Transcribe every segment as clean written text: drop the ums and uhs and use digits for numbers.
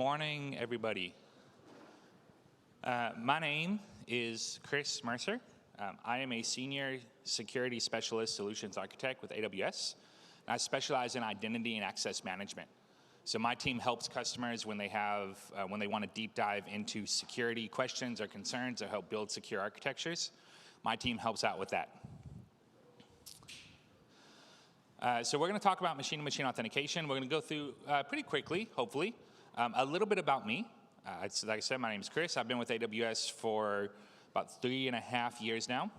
morning, everybody. My name is Chris Mercer. I am a Senior Security Specialist Solutions Architect with AWS, and I specialize in identity and access management. So my team helps customers when they want to deep dive into security questions or concerns or help build secure architectures. My team helps out with that. So we're going to talk about machine-to-machine authentication. We're going to go through pretty quickly, hopefully, a little bit about me. Like I said, my name is Chris. I've been with AWS for about 3.5 years now.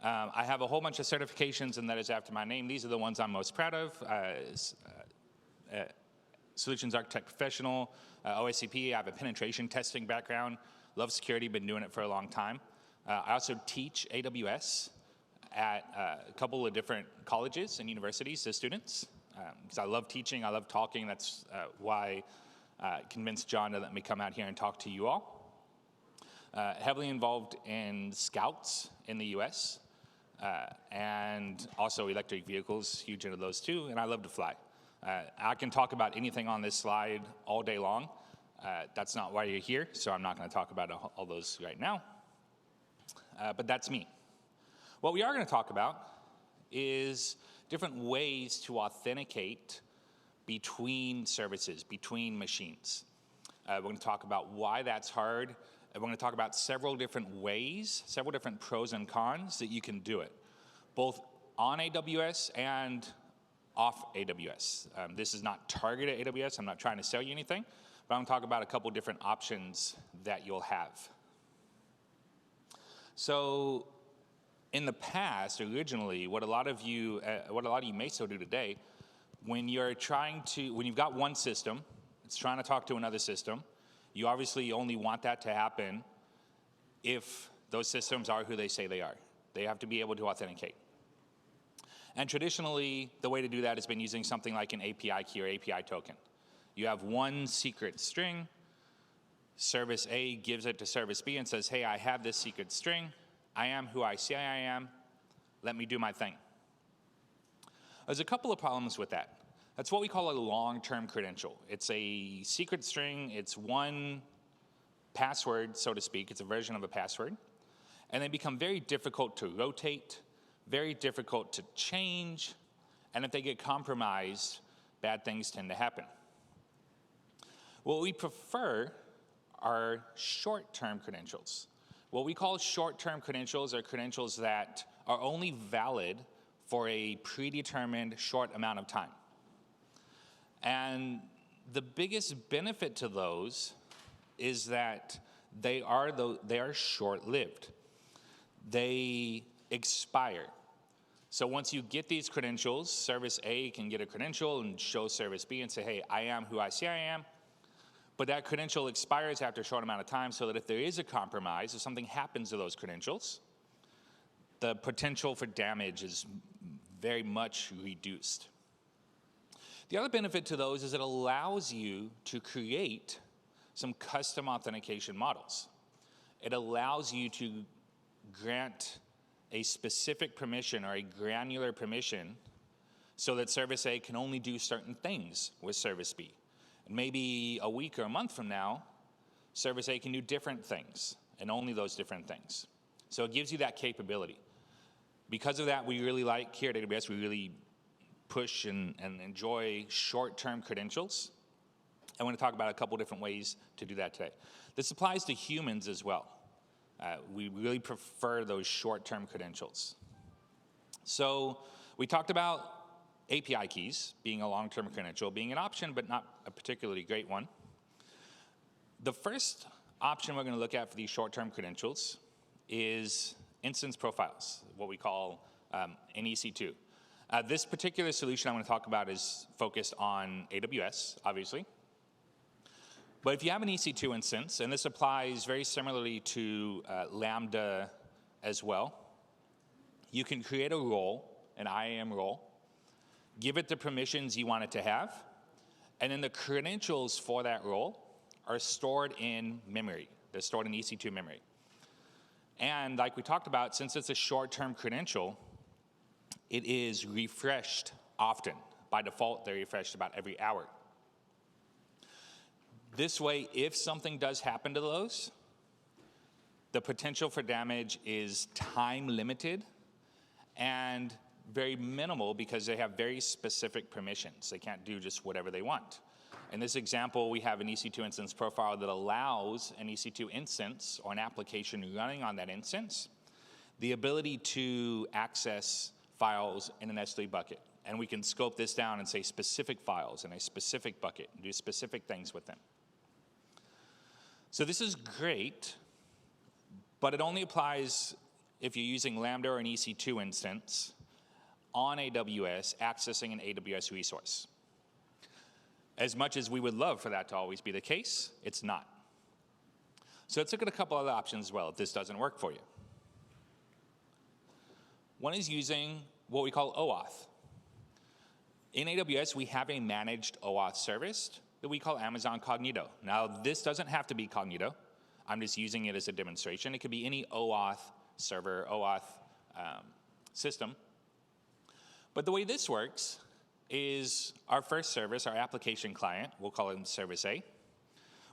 I have a whole bunch of certifications and letters after my name. These are the ones I'm most proud of. Solutions Architect Professional, OSCP. I have a penetration testing background. Love security, been doing it for a long time. I also teach AWS at a couple of different colleges and universities to students, because I love teaching, I love talking. That's why I convinced John to let me come out here and talk to you all. Heavily involved in scouts in the US, and also electric vehicles, huge into those too, and I love to fly. I can talk about anything on this slide all day long. That's not why you're here, so I'm not going to talk about all those right now, but that's me. What we are going to talk about is different ways to authenticate between services, between machines. We're going to talk about why that's hard, and we're going to talk about several different ways, several different pros and cons that you can do it, both on AWS and off AWS. This is not targeted at AWS. I'm not trying to sell you anything, but I'm going to talk about a couple different options that you'll have. So, in the past, originally, what a lot of you may still do today, when you've got one system, it's trying to talk to another system, you obviously only want that to happen if those systems are who they say they are. They have to be able to authenticate. And traditionally, the way to do that has been using something like an API key or API token. You have one secret string, service A gives it to service B and says, hey, I have this secret string, I am who I say I am, let me do my thing. There's a couple of problems with that. That's what we call a long-term credential. It's a secret string, it's one password, so to speak, it's a version of a password, and they become very difficult to rotate, very difficult to change, and if they get compromised, bad things tend to happen. What we prefer are short-term credentials. What we call short-term credentials are credentials that are only valid for a predetermined short amount of time. And the biggest benefit to those is that they are short-lived. They expire. So once you get these credentials, service A can get a credential and show service B and say, hey, I am who I say I am. But that credential expires after a short amount of time, so that if there is a compromise, if something happens to those credentials, the potential for damage is very much reduced. The other benefit to those is it allows you to create some custom authentication models. It allows you to grant a specific permission or a granular permission so that service A can only do certain things with service B. And maybe a week or a month from now, service A can do different things, and only those different things. So it gives you that capability. Because of that, we really like, here at AWS, we really push and enjoy short-term credentials. I want to talk about a couple different ways to do that today. This applies to humans as well. We really prefer those short-term credentials. So we talked about API keys being a long-term credential, being an option, but not a particularly great one. The first option we're going to look at for these short-term credentials is instance profiles, what we call an EC2. This particular solution I'm going to talk about is focused on AWS, obviously. But if you have an EC2 instance, and this applies very similarly to Lambda as well, you can create a role, an IAM role, give it the permissions you want it to have, and then the credentials for that role are stored in memory. They're stored in EC2 memory. And like we talked about, since it's a short-term credential, it is refreshed often. By default, they're refreshed about every hour. This way, if something does happen to those, the potential for damage is time limited and very minimal because they have very specific permissions. They can't do just whatever they want. In this example, we have an EC2 instance profile that allows an EC2 instance or an application running on that instance the ability to access files in an S3 bucket. And we can scope this down and say specific files in a specific bucket and do specific things with them. So this is great, but it only applies if you're using Lambda or an EC2 instance on AWS, accessing an AWS resource. As much as we would love for that to always be the case, it's not. So let's look at a couple other options as well if this doesn't work for you. One is using what we call OAuth. In AWS, we have a managed OAuth service that we call Amazon Cognito. Now, this doesn't have to be Cognito. I'm just using it as a demonstration. It could be any OAuth server, OAuth system. But the way this works is our first service, our application client, we'll call it Service A,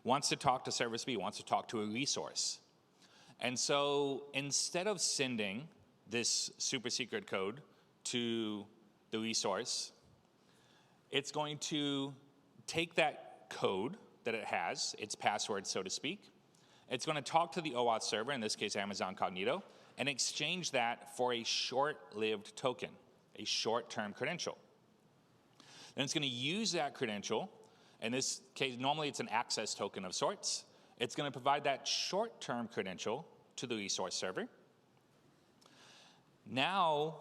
wants to talk to Service B, wants to talk to a resource. And so instead of sending this super secret code to the resource, it's going to take that code that it has, its password, so to speak. It's going to talk to the OAuth server, in this case Amazon Cognito, and exchange that for a short-lived token, a short-term credential. Then it's going to use that credential. In this case, normally it's an access token of sorts. It's going to provide that short-term credential to the resource server. Now,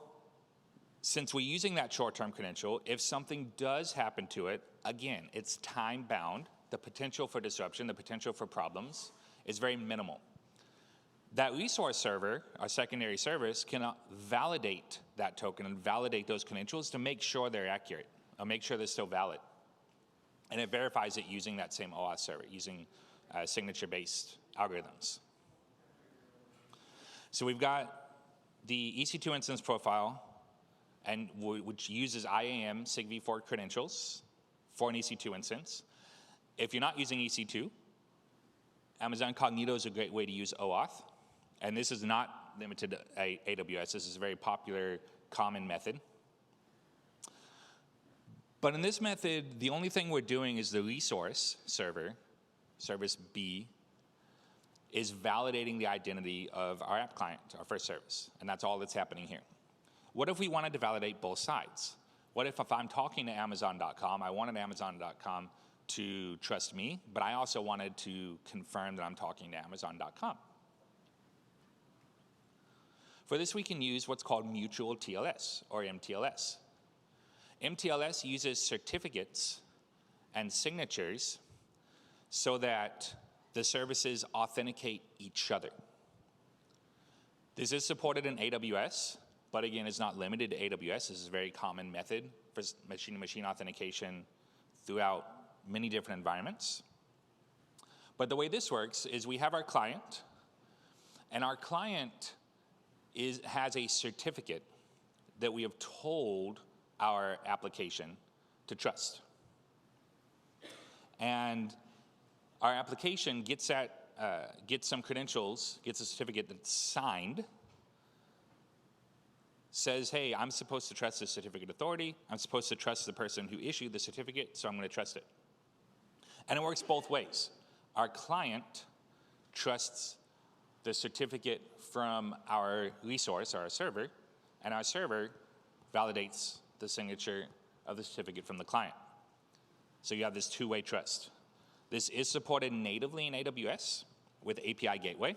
since we're using that short-term credential, if something does happen to it, again, it's time-bound. The potential for disruption, the potential for problems is very minimal. That resource server, our secondary service, can validate that token and validate those credentials to make sure they're accurate, or make sure they're still valid. And it verifies it using that same OAuth server, using signature-based algorithms. So we've got the EC2 instance profile, and which uses IAM SIGV4 credentials for an EC2 instance. If you're not using EC2, Amazon Cognito is a great way to use OAuth. And this is not limited to AWS. This is a very popular, common method. But in this method, the only thing we're doing is the resource server, Service B, is validating the identity of our app client, our first service. And that's all that's happening here. What if we wanted to validate both sides? What if I'm talking to Amazon.com, I wanted Amazon.com to trust me, but I also wanted to confirm that I'm talking to Amazon.com? For this, we can use what's called mutual TLS, or mTLS. mTLS uses certificates and signatures so that the services authenticate each other. This is supported in AWS, but again, it's not limited to AWS. This is a very common method for machine-to-machine authentication throughout many different environments. But the way this works is we have our client, and our client has a certificate that we have told our application to trust. And our application gets some credentials, gets a certificate that's signed, says, hey, I'm supposed to trust the certificate authority. I'm supposed to trust the person who issued the certificate, so I'm going to trust it. And it works both ways. Our client trusts the certificate from our resource, our server, and our server validates the signature of the certificate from the client. So you have this two-way trust. This is supported natively in AWS with API Gateway.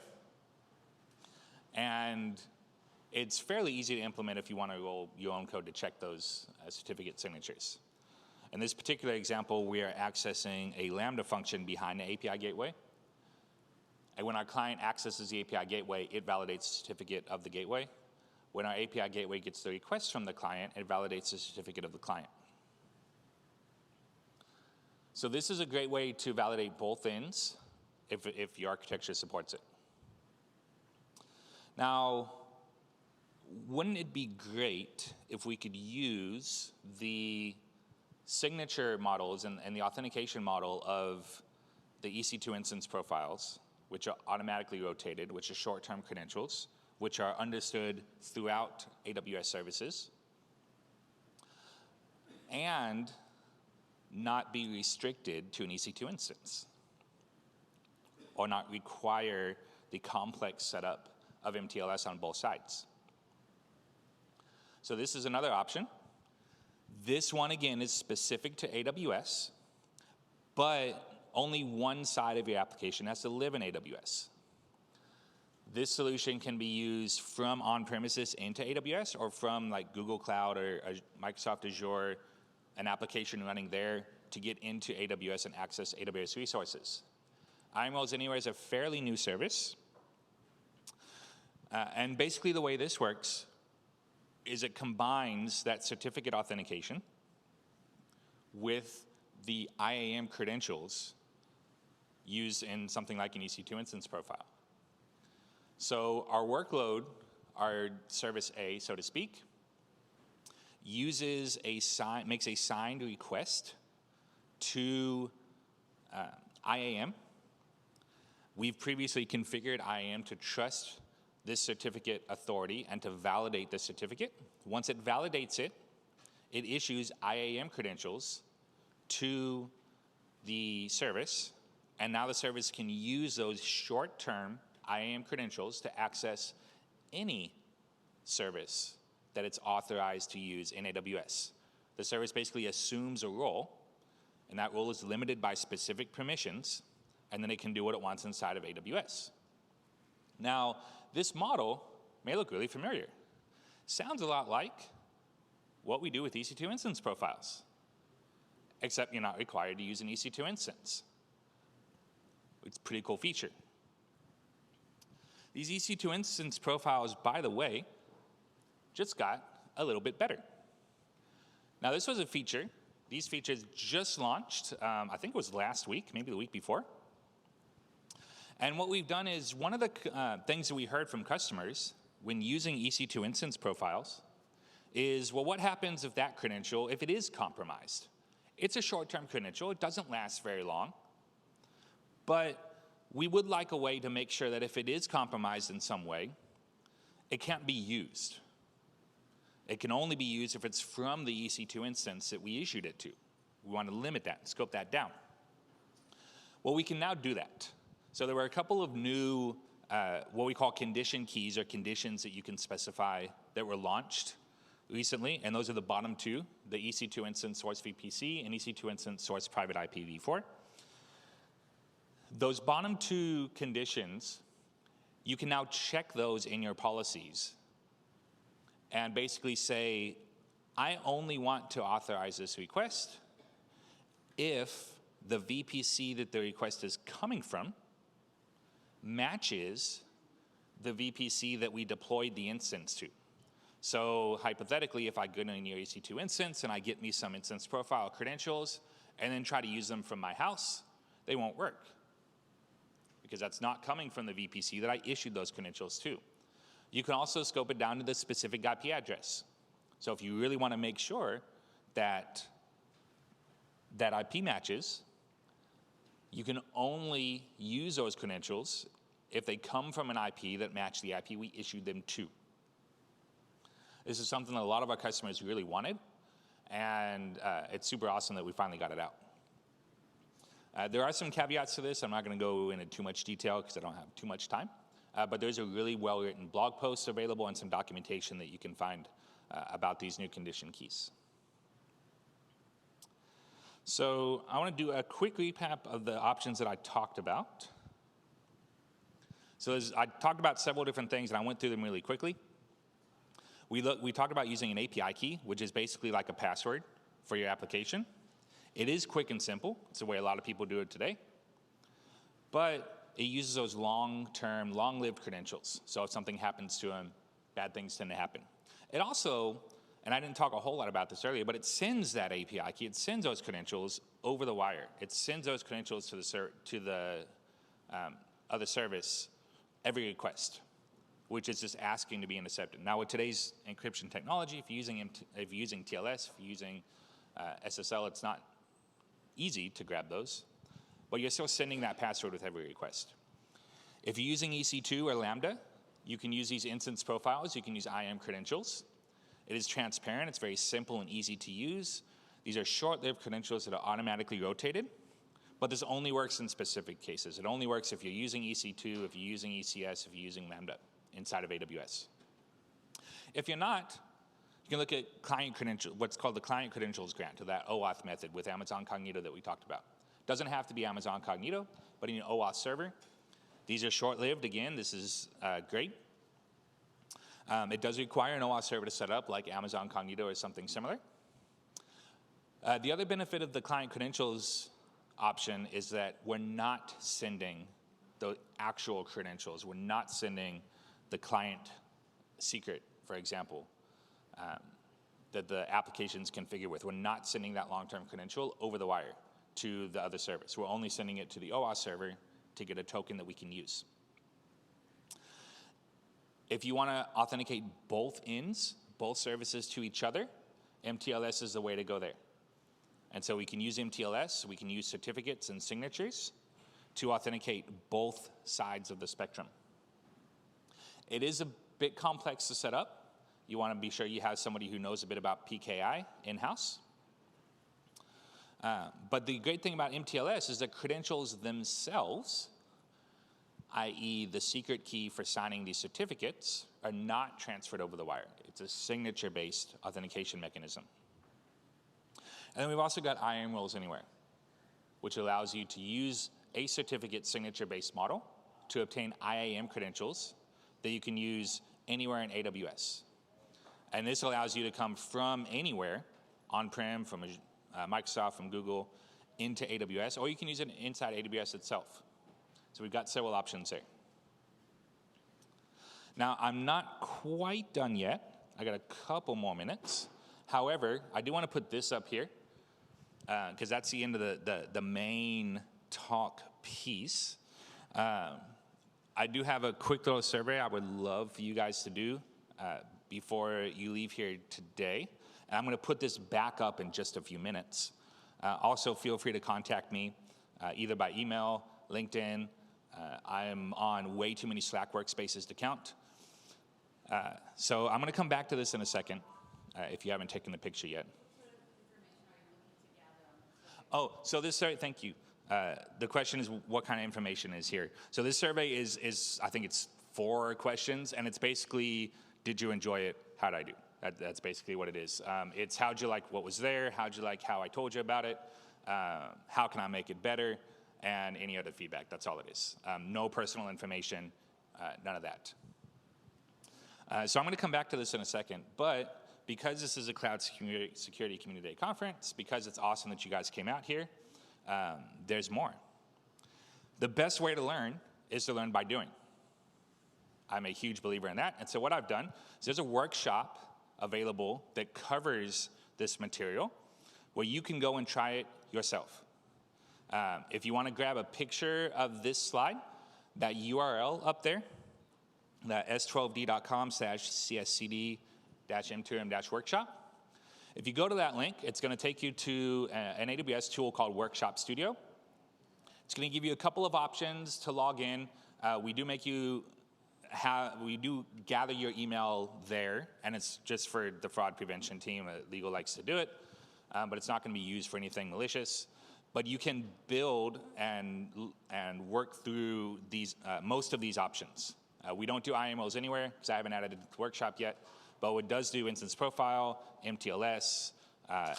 And it's fairly easy to implement if you want to roll your own code to check those certificate signatures. In this particular example, we are accessing a Lambda function behind the API Gateway. And when our client accesses the API Gateway, it validates the certificate of the gateway. When our API Gateway gets the request from the client, it validates the certificate of the client. So this is a great way to validate both ends if your architecture supports it. Now, wouldn't it be great if we could use the signature models and the authentication model of the EC2 instance profiles, which are automatically rotated, which are short-term credentials, which are understood throughout AWS services, and not be restricted to an EC2 instance, or not require the complex setup of mTLS on both sides. So this is another option. This one, again, is specific to AWS, but only one side of your application has to live in AWS. This solution can be used from on-premises into AWS or from like Google Cloud or Microsoft Azure, an application running there to get into AWS and access AWS resources. iRenewals Anywhere is a fairly new service. And basically the way this works is it combines that certificate authentication with the IAM credentials used in something like an EC2 instance profile. So our workload, our service A, so to speak, makes a signed request to IAM. We've previously configured IAM to trust this certificate authority and to validate the certificate. Once it validates it, it issues IAM credentials to the service, and now the service can use those short-term IAM credentials to access any service that it's authorized to use in AWS. The service basically assumes a role, and that role is limited by specific permissions, and then it can do what it wants inside of AWS. Now, this model may look really familiar. Sounds a lot like what we do with EC2 instance profiles, except you're not required to use an EC2 instance. It's a pretty cool feature. These EC2 instance profiles, by the way, just got a little bit better. Now, this was a feature. These features just launched, I think it was last week, maybe the week before. And what we've done is one of the things that we heard from customers when using EC2 instance profiles is, well, what happens if that credential, if it is compromised? It's a short-term credential. It doesn't last very long. But we would like a way to make sure that if it is compromised in some way, it can't be used. It can only be used if it's from the EC2 instance that we issued it to. We want to limit that, scope that down. Well, we can now do that. So there were a couple of new, what we call condition keys or conditions that you can specify that were launched recently, and those are the bottom two, the EC2 instance source VPC and EC2 instance source private IPv4. Those bottom two conditions, you can now check those in your policies and basically say, I only want to authorize this request if the VPC that the request is coming from matches the VPC that we deployed the instance to. So hypothetically, if I go in your EC2 instance and I get me some instance profile credentials and then try to use them from my house, they won't work because that's not coming from the VPC that I issued those credentials to. You can also scope it down to the specific IP address. So if you really want to make sure that that IP matches, you can only use those credentials if they come from an IP that match the IP we issued them to. This is something that a lot of our customers really wanted, and it's super awesome that we finally got it out. There are some caveats to this. I'm not going to go into too much detail because I don't have too much time, but there's a really well-written blog post available and some documentation that you can find about these new condition keys. So I want to do a quick recap of the options that I talked about. So I talked about several different things, and I went through them really quickly. We talked about using an API key, which is basically like a password for your application. It is quick and simple. It's the way a lot of people do it today. But it uses those long-term, long-lived credentials. So if something happens to them, bad things tend to happen. It also, and I didn't talk a whole lot about this earlier, but it sends that API key, it sends those credentials over the wire. It sends those credentials to the other service every request, which is just asking to be intercepted. Now with today's encryption technology, if you're using TLS, if you're using SSL, it's not easy to grab those. but you're still sending that password with every request. If you're using EC2 or Lambda, you can use these instance profiles. You can use IAM credentials. It is transparent. It's very simple and easy to use. These are short-lived credentials that are automatically rotated, but this only works in specific cases. It only works if you're using EC2, if you're using ECS, if you're using Lambda inside of AWS. If you're not, you can look at client credentials, what's called the client credentials grant, or that OAuth method with Amazon Cognito that we talked about. Doesn't have to be Amazon Cognito, but in an OAuth server. These are short-lived. Again, this is great. It does require an OAuth server to set up, like Amazon Cognito or something similar. The other benefit of the client credentials option is that we're not sending the actual credentials. We're not sending the client secret, for example, that the application's configured with. We're not sending that long-term credential over the wire to the other service. We're only sending it to the OAuth server to get a token that we can use. If you want to authenticate both ends, both services to each other, mTLS is the way to go there. And so we can use mTLS, we can use certificates and signatures to authenticate both sides of the spectrum. It is a bit complex to set up. You want to be sure you have somebody who knows a bit about PKI in-house. But the great thing about mTLS is that credentials themselves, i.e. the secret key for signing these certificates, are not transferred over the wire. It's a signature-based authentication mechanism. And then we've also got IAM roles anywhere, which allows you to use a certificate signature-based model to obtain IAM credentials that you can use anywhere in AWS. And this allows you to come from anywhere, on-prem, from Microsoft, from Google, into AWS, or you can use it inside AWS itself. So we've got several options there. Now, I'm not quite done yet. I got a couple more minutes. However, I do want to put this up here, because that's the end of the main talk piece. I do have a quick little survey I would love for you guys to do before you leave here today. And I'm going to put this back up in just a few minutes. Also, feel free to contact me either by email, LinkedIn. I'm on way too many Slack workspaces to count. So I'm going to come back to this in a second if you haven't taken the picture yet. Oh, so this survey, thank you. The question is, what kind of information is here? So this survey is I think it's 4 questions, and it's basically, did you enjoy it? How'd I do? That's basically what it is. It's how'd you like what was there? How'd you like how I told you about it? How can I make it better? And any other feedback. That's all it is. No personal information, none of that. So I'm going to come back to this in a second, but because this is a Cloud Security Community Day conference, because it's awesome that you guys came out here, there's more. The best way to learn is to learn by doing. I'm a huge believer in that. And so what I've done is there's a workshop available that covers this material where you can go and try it yourself. If you want to grab a picture of this slide, that URL up there, that s12d.com/cscd-m2m-workshop. If you go to that link, it's going to take you to an AWS tool called Workshop Studio. It's going to give you a couple of options to log in. We do gather your email there, and it's just for the fraud prevention team. Legal likes to do it, but it's not going to be used for anything malicious. But you can build and work through these most of these options. We don't do IMOs anywhere because I haven't added it to the workshop yet, but it does do instance profile, mTLS,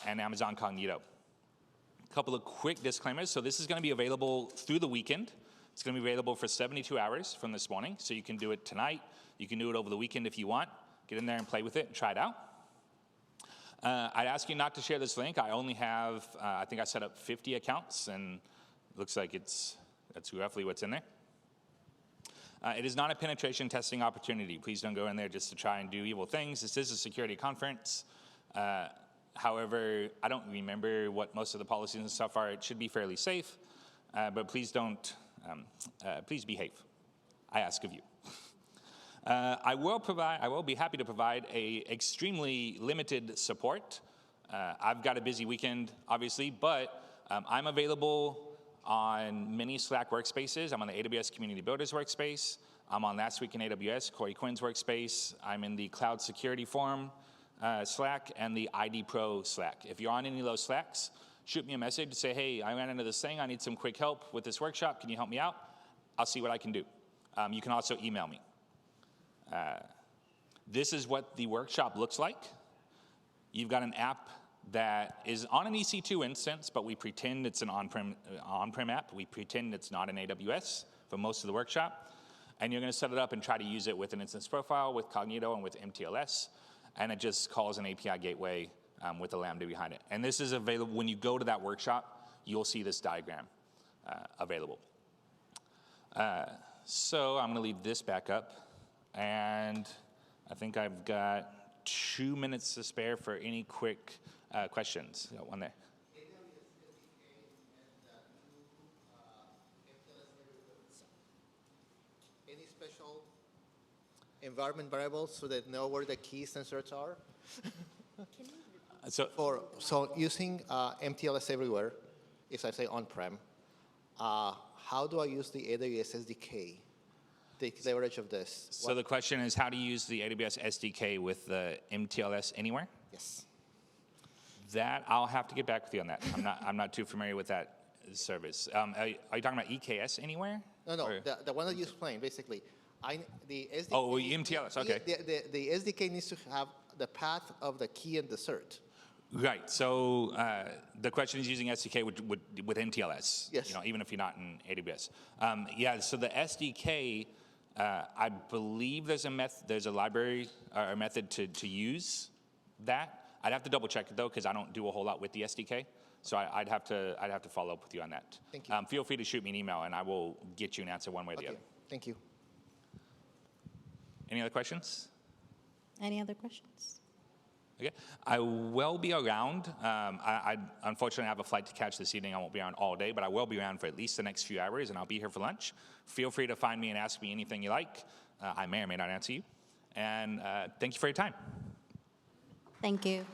and Amazon Cognito. A couple of quick disclaimers. So this is going to be available through the weekend. It's going to be available for 72 hours from this morning, so you can do it tonight. You can do it over the weekend if you want. Get in there and play with it and try it out. I'd ask you not to share this link. I only have, I think I set up 50 accounts, and it looks like that's roughly what's in there. It is not a penetration testing opportunity. Please don't go in there just to try and do evil things. This is a security conference. However, I don't remember what most of the policies and stuff are. It should be fairly safe, but please don't, please behave. I ask of you. I will be happy to provide a extremely limited support. I've got a busy weekend, obviously, but I'm available on many Slack workspaces. I'm on the AWS Community Builders workspace. I'm on Last Week in AWS, Corey Quinn's workspace. I'm in the Cloud Security Forum Slack and the ID Pro Slack. If you're on any of those Slacks, shoot me a message to say, hey, I ran into this thing. I need some quick help with this workshop. Can you help me out? I'll see what I can do. You can also email me. This is what the workshop looks like. You've got an app that is on an EC2 instance, but we pretend it's an on-prem app. We pretend it's not an AWS for most of the workshop. And you're going to set it up and try to use it with an instance profile, with Cognito, and with mTLS. And it just calls an API gateway with a Lambda behind it. And this is available. When you go to that workshop, you'll see this diagram available. So I'm going to leave this back up. And I think I've got 2 minutes to spare for any quick questions. Got one there. Any special environment variables so that know where the keys and certs are? So using mTLS everywhere, if I say on-prem, how do I use the AWS SDK? Take leverage of this. So the question is how to use the AWS SDK with the mTLS anywhere? Yes. That I'll have to get back with you on that. I'm not too familiar with that service. Are you talking about EKS anywhere? No, the one that you explained, basically. The SDK. Oh, mTLS, okay. The SDK needs to have the path of the key and the cert. Right. So the question is using SDK with mTLS. Yes. You know, even if you're not in AWS. Yeah. So the SDK, I believe there's a library or a method to use that. I'd have to double check it though, because I don't do a whole lot with the SDK. So I'd have to follow up with you on that. Thank you. Feel free to shoot me an email, and I will get you an answer one way or the other. Thank you. Any other questions? Any other questions? Okay. I will be around. I unfortunately have a flight to catch this evening. I won't be around all day, but I will be around for at least the next few hours, and I'll be here for lunch. Feel free to find me and ask me anything you like. I may or may not answer you. And thank you for your time. Thank you.